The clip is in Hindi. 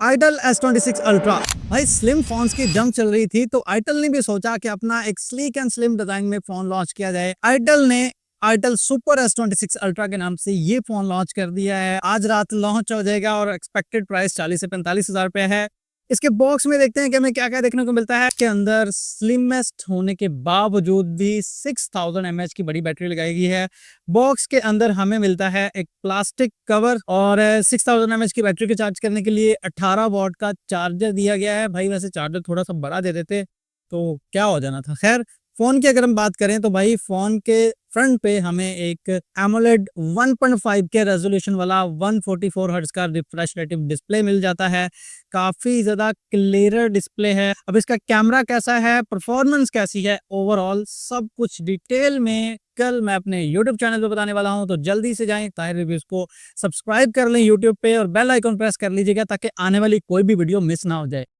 Itel S26 ultra. भाई स्लिम फोन्स की जंग चल रही थी तो आइटल ने भी सोचा कि अपना एक स्लीक एंड स्लिम डिजाइन में फोन लॉन्च किया जाए। आइटल ने आइटल सुपर S26 अल्ट्रा के नाम से ये फोन लॉन्च कर दिया है। आज रात लॉन्च हो जाएगा और एक्सपेक्टेड प्राइस 40 से 45 हजार रुपए है। इसके बॉक्स में देखते हैं कि हमें क्या क्या देखने को मिलता है। के अंदर स्लिमेस्ट होने के बावजूद भी 6000 mAh की बड़ी बैटरी लगाई गई है। बॉक्स के अंदर हमें मिलता है एक प्लास्टिक कवर और 6000 mAh की बैटरी को चार्ज करने के लिए 18 वॉट का चार्जर दिया गया है। भाई वैसे चार्जर थोड़ा सा बड़ा दे देते तो क्या हो जाना था। खैर फोन की अगर हम बात करें तो भाई फोन के फ्रंट पे हमें एक एमोलेड 1.5 के रेजोल्यूशन वाला 144 हर्ट्ज का रिफ्रेश रेटिव डिस्प्ले मिल जाता है। काफी ज्यादा क्लियर डिस्प्ले है। अब इसका कैमरा कैसा है, परफॉर्मेंस कैसी है, ओवरऑल सब कुछ डिटेल में कल मैं अपने YouTube चैनल पे बताने वाला हूं। तो जल्दी से जाएं ताहिर रिव्यूज को सब्सक्राइब कर लें YouTube पे और बेल आइकन प्रेस कर लीजिएगा ताकि आने वाली कोई भी वीडियो मिस ना हो जाए।